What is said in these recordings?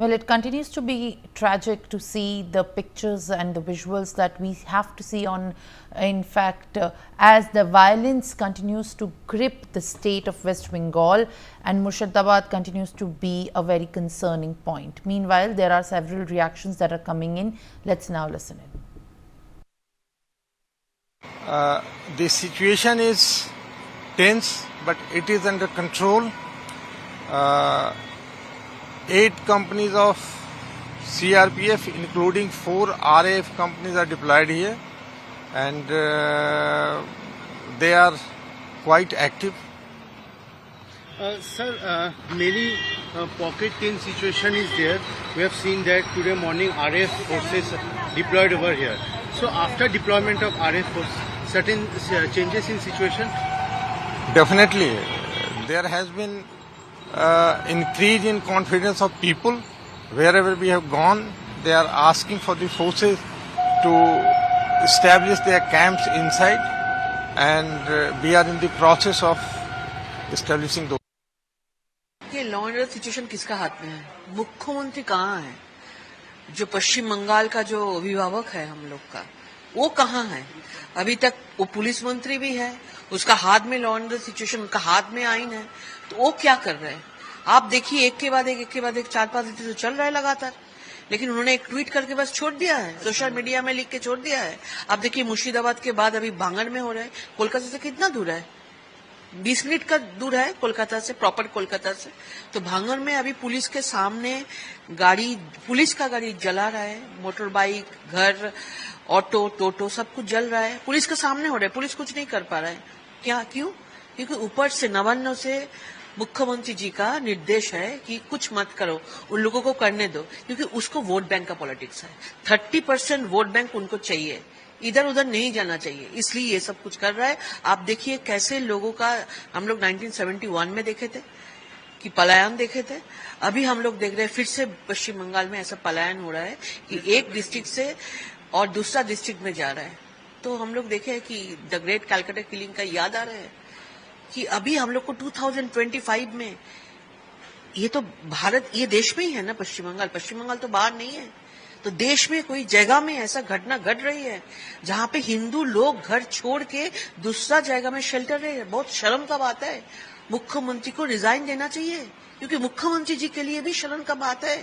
Well, it continues to be tragic to see the pictures and the visuals that we have to see on, in fact, as the violence continues to grip the state of West Bengal, and Murshidabad continues to be a very concerning point. Meanwhile, there are several reactions that are coming in. Let's now listen in. The situation is tense, but it is under control. 8 companies of CRPF, including 4 RAF companies, are deployed here, and they are quite active. Sir, many pocket tense situation is there. We have seen that today morning RAF forces deployed over here. So after deployment of RAF force, certain changes in situation? Definitely. There has been increase in confidence of people. Wherever we have gone, they are asking for the forces to establish their camps inside, and we are in the process of establishing those. ये law and order situation किसका हाथ में है? मुख्यमंत्री कहाँ है? जो पश्चिम बंगाल का जो अभिभावक है हम लोग का, वो कहाँ है? अभी तक वो पुलिस मंत्री भी है, उसका हाथ में लॉ एंड ऑर्डर सिचुएशन, उनका हाथ में आईन है, तो वो क्या कर रहे हैं? आप देखिए, एक के बाद एक 4-5 दिन तो चल रहा है लगातार, लेकिन उन्होंने एक ट्वीट करके बस छोड़ दिया है, सोशल मीडिया में लिख के छोड़ दिया है। आप देखिए, मुर्शिदाबाद के बाद अभी भांगड़ में हो रहा है। कोलकाता से कितना दूर है? 20 मिनट का दूर है कोलकाता से, प्रॉपर कोलकाता से। तो भांगड़ में अभी पुलिस के सामने पुलिस का गाड़ी जला रहा है, मोटर बाइक, घर, ऑटो, टोटो सब कुछ जल रहा है, पुलिस के सामने हो रहा है। पुलिस कुछ नहीं कर पा रहा है। क्यों? क्योंकि ऊपर से नवान्न से मुख्यमंत्री जी का निर्देश है कि कुछ मत करो, उन लोगों को करने दो, क्योंकि उसको वोट बैंक का पॉलिटिक्स है। 30% वोट बैंक उनको चाहिए, इधर उधर नहीं जाना चाहिए, इसलिए ये सब कुछ कर रहा है। आप देखिए कैसे लोगों का, हम लोग 1971 में देखे थे कि पलायन देखे थे, अभी हम लोग देख रहे हैं फिर से पश्चिम बंगाल में ऐसा पलायन हो रहा है कि एक डिस्ट्रिक्ट से और दूसरा डिस्ट्रिक्ट में जा रहा है। तो हम लोग देखे कि द ग्रेट कैलकाटा किलिंग का याद आ रहा है कि अभी हम लोग को 2025 में, ये तो भारत, ये देश में ही है ना पश्चिम बंगाल तो बाहर नहीं है। तो देश में कोई जगह में ऐसा घटना घट रही है जहां पे हिंदू लोग घर छोड़ के दूसरा जगह में शेल्टर रहे हैं। बहुत शर्म का बात है। मुख्यमंत्री को रिजाइन देना चाहिए, क्योंकि मुख्यमंत्री जी के लिए भी शर्म का बात है,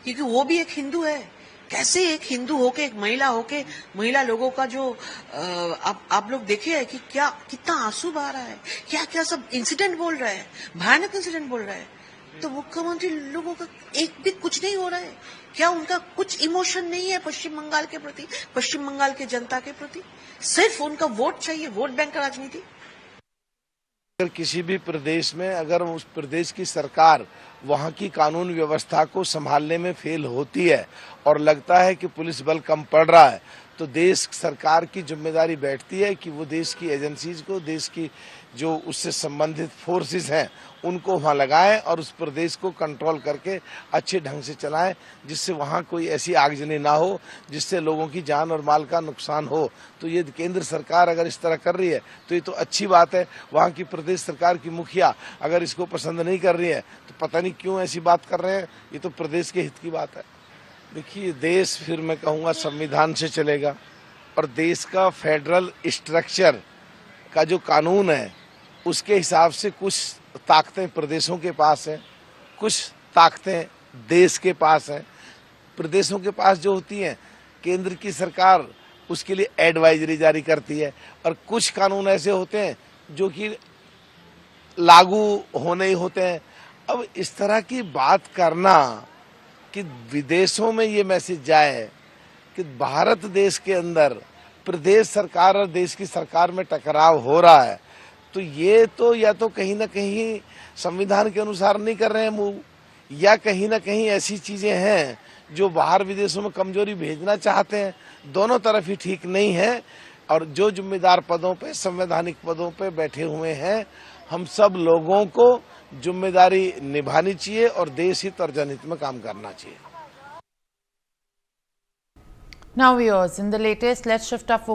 क्योंकि वो भी एक हिंदू है। कैसे एक हिंदू होके, एक महिला होके, महिला लोगों का जो आप लोग देखे है कि क्या कितना आंसू बहा रहा है, क्या क्या सब इंसिडेंट बोल रहा है, भयानक इंसिडेंट बोल रहा है। तो मुख्यमंत्री लोगों का एक भी कुछ नहीं हो रहा है। क्या उनका कुछ इमोशन नहीं है पश्चिम बंगाल के प्रति, पश्चिम बंगाल के जनता के प्रति? सिर्फ उनका वोट चाहिए, वोट बैंक का राजनीति। अगर किसी भी प्रदेश में, अगर उस प्रदेश की सरकार वहां की कानून व्यवस्था को संभालने में फेल होती है और लगता है कि पुलिस बल कम पड़ रहा है, तो देश सरकार की जिम्मेदारी बैठती है कि वो देश की एजेंसीज को, देश की जो उससे संबंधित फोर्सेस हैं, उनको वहां लगाएं और उस प्रदेश को कंट्रोल करके अच्छे ढंग से चलाएं, जिससे वहां कोई ऐसी आगजनी ना हो जिससे लोगों की जान और माल का नुकसान हो। तो ये केंद्र सरकार अगर इस तरह कर रही है तो ये तो अच्छी बात है। वहां की प्रदेश सरकार की मुखिया अगर इसको पसंद नहीं कर रही है तो पता नहीं क्यों ऐसी बात कर रहे हैं। ये तो प्रदेश के हित की बात है। देखिए, देश फिर मैं कहूँगा संविधान से चलेगा, और देश का फेडरल स्ट्रक्चर का जो कानून है उसके हिसाब से कुछ ताकतें प्रदेशों के पास हैं, कुछ ताकतें देश के पास हैं। प्रदेशों के पास जो होती हैं, केंद्र की सरकार उसके लिए एडवाइजरी जारी करती है, और कुछ कानून ऐसे होते हैं जो कि लागू होने ही होते हैं। अब इस तरह की बात करना कि विदेशों में ये मैसेज जाए कि भारत देश के अंदर प्रदेश सरकार और देश की सरकार में टकराव हो रहा है, तो ये तो या तो कहीं ना कहीं संविधान के अनुसार नहीं कर रहे हैं मूव, या कहीं ना कहीं ऐसी चीजें हैं जो बाहर विदेशों में कमजोरी भेजना चाहते हैं। दोनों तरफ ही ठीक नहीं है, और जो जिम्मेदार पदों पे, संवैधानिक पदों पे बैठे हुए हैं, हम सब लोगों को जिम्मेदारी निभानी चाहिए और देश हित और जनहित में काम करना चाहिए। Now viewers, in the latest, let's shift our focus